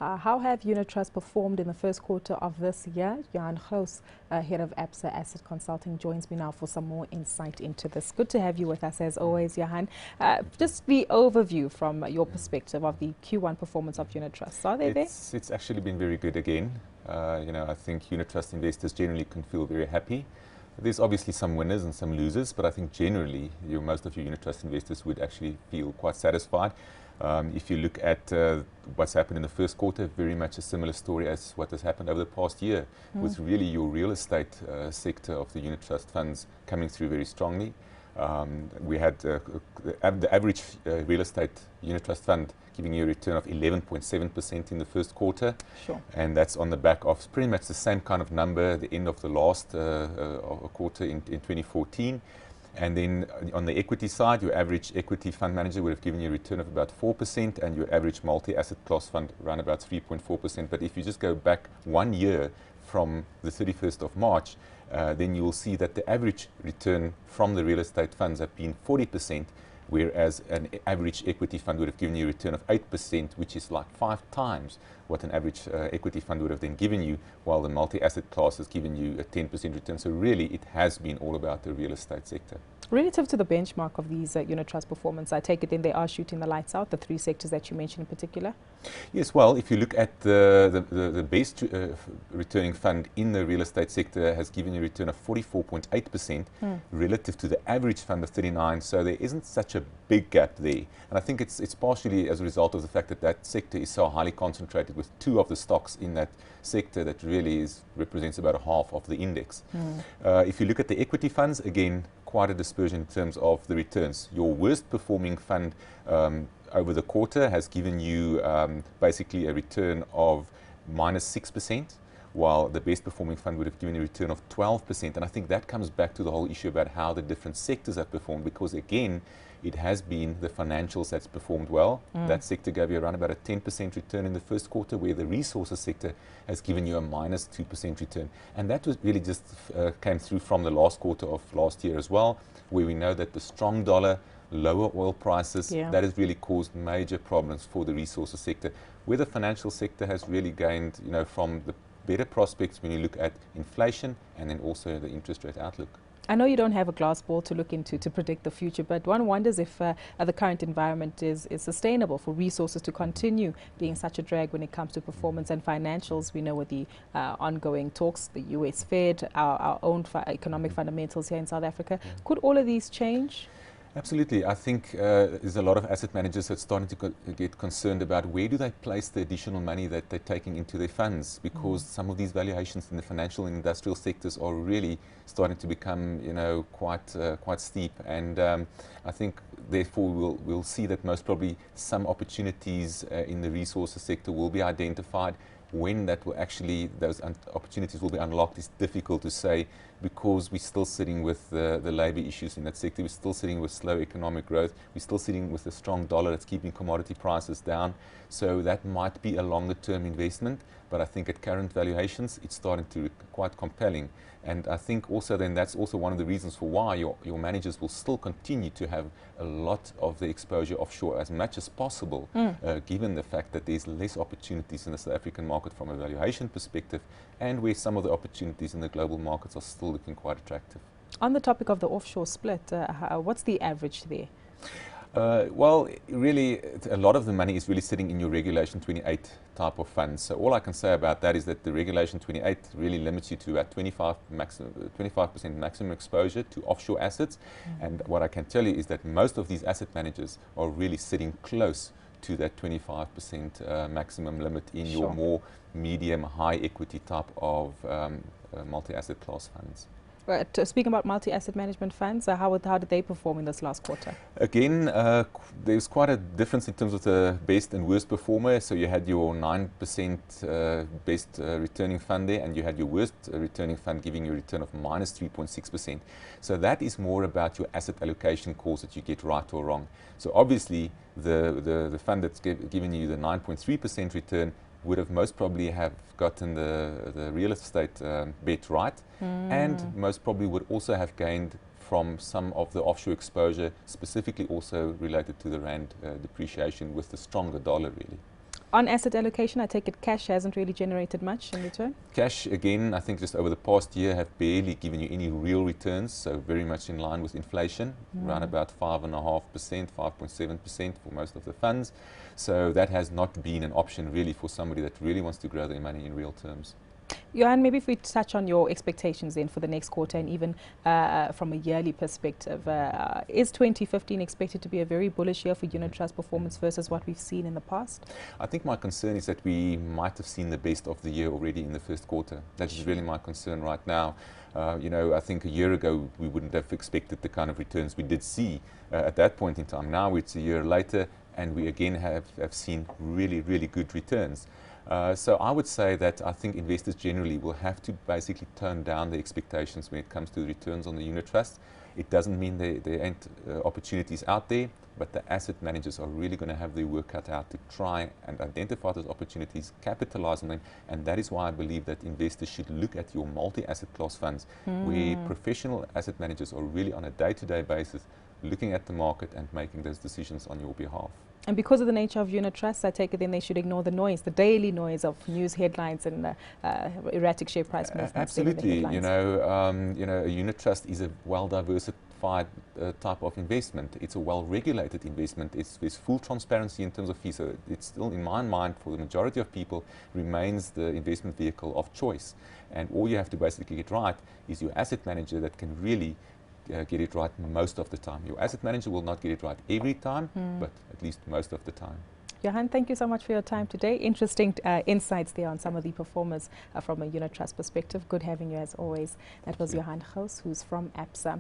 How have unit trusts performed in the first quarter of this year? Johan Gouws, head of ABSA Asset Consulting, joins me now for some more insight into this. Good to have you with us as always, Johan. Just the overview from your perspective of the Q1 performance of unit trusts. Are they there? It's actually been very good again. I think unit trust investors generally can feel very happy. There's obviously some winners and some losers, but I think generally most of your unit trust investors would actually feel quite satisfied. If you look at what's happened in the first quarter, very much a similar story as what has happened over the past year, with really your real estate sector of the unit trust funds coming through very strongly. We had the average real estate unit trust fund giving you a return of 11.7% in the first quarter. Sure. And that's on the back of pretty much the same kind of number at the end of the last quarter in 2014. And then on the equity side, your average equity fund manager would have given you a return of about 4%, and your average multi-asset class fund around about 3.4%. But if you just go back 1 year from the 31st of March, then you will see that the average return from the real estate funds have been 40%, whereas an average equity fund would have given you a return of 8%, which is like 5 times what an average equity fund would have then given you, while the multi-asset class has given you a 10% return. So really, it has been all about the real estate sector. Relative to the benchmark of these unit trust performance, I take it then they are shooting the lights out, the 3 sectors that you mentioned in particular? Yes, well, if you look at the best returning fund in the real estate sector has given you a return of 44.8% relative to the average fund of 39%, so there isn't such a big gap there. And I think it's partially as a result of the fact that that sector is so highly concentrated with 2 of the stocks in that sector that really represents about half of the index. If you look at the equity funds, again, quite a dispersion in terms of the returns. Your worst performing fund over the quarter has given you basically a return of -6%, while the best performing fund would have given you a return of 12%. And I think that comes back to the whole issue about how the different sectors have performed, because again, it has been the financials that's performed well. That sector gave you around about a 10% return in the first quarter, where the resources sector has given you a -2% return. And that was really just came through from the last quarter of last year as well, where we know that the strong dollar, lower oil prices, that has really caused major problems for the resources sector, where the financial sector has really gained, from the better prospects when you look at inflation and then also the interest rate outlook. I know you don't have a glass ball to look into to predict the future, but one wonders if the current environment is sustainable for resources to continue being such a drag when it comes to performance and financials. We know with the ongoing talks, the US Fed, our own economic fundamentals here in South Africa. Could all of these change? Absolutely. I think there's a lot of asset managers that are starting to get concerned about where do they place the additional money that they're taking into their funds, because some of these valuations in the financial and industrial sectors are really starting to become, quite steep. And I think, therefore, we'll see that most probably some opportunities in the resources sector will be identified. When that will actually, those opportunities will be unlocked is difficult to say, because we're still sitting with the labor issues in that sector. We're still sitting with slow economic growth. We're still sitting with a strong dollar that's keeping commodity prices down. So that might be a longer term investment, but I think at current valuations, it's starting to be quite compelling. And I think also then that's also one of the reasons for why your managers will still continue to have a lot of the exposure offshore as much as possible, given the fact that there's less opportunities in the South African market from a valuation perspective, and where some of the opportunities in the global markets are still looking quite attractive. On the topic of the offshore split, what's the average there? Well, really, a lot of the money is really sitting in your Regulation 28 type of funds. So all I can say about that is that the Regulation 28 really limits you to about 25% maximum exposure to offshore assets. And what I can tell you is that most of these asset managers are really sitting close to that 25% maximum limit in your more medium, high equity type of multi-asset class funds. Speaking about multi-asset management funds, how did they perform in this last quarter? Again, there's quite a difference in terms of the best and worst performer. So you had your 9% best returning fund there, and you had your worst returning fund giving you a return of -3.6%. So that is more about your asset allocation calls that you get right or wrong. So obviously, the fund that's given you the 9.3% return would have most probably have gotten the real estate bet right, and most probably would also have gained from some of the offshore exposure, specifically also related to the rand depreciation with the stronger dollar, really. On asset allocation, I take it cash hasn't really generated much in return? Cash, again, I think just over the past year have barely given you any real returns, so very much in line with inflation, around about 5.5%, 5.7% for most of the funds. So that has not been an option really for somebody that really wants to grow their money in real terms. Johan, maybe if we touch on your expectations then for the next quarter and even from a yearly perspective, is 2015 expected to be a very bullish year for unit trust performance versus what we've seen in the past? I think my concern is that we might have seen the best of the year already in the first quarter. That is really my concern right now. You know, I think a year ago we wouldn't have expected the kind of returns we did see at that point in time. Now it's a year later and we again have seen really, really good returns. So I would say that I think investors generally will have to basically tone down the expectations when it comes to the returns on the unit trust. It doesn't mean there ain't opportunities out there, but the asset managers are really going to have their work cut out to try and identify those opportunities, capitalize on them, and that is why I believe that investors should look at your multi-asset class funds, where professional asset managers are really on a day-to-day basis looking at the market and making those decisions on your behalf. And because of the nature of unit trusts, I take it then they should ignore the noise, the daily noise of news headlines and erratic share price movements. Absolutely. You know, a unit trust is a well-diversified type of investment. It's a well-regulated investment. There's full transparency in terms of fees. So it's still, in my mind, for the majority of people, remains the investment vehicle of choice. And all you have to basically get right is your asset manager that can really get it right most of the time. Your asset manager will not get it right every time, but at least most of the time. Johan, thank you so much for your time today. Interesting insights there on some of the performers from a unit trust perspective. Good having you as always. That was Johan Gouws, who's from ABSA.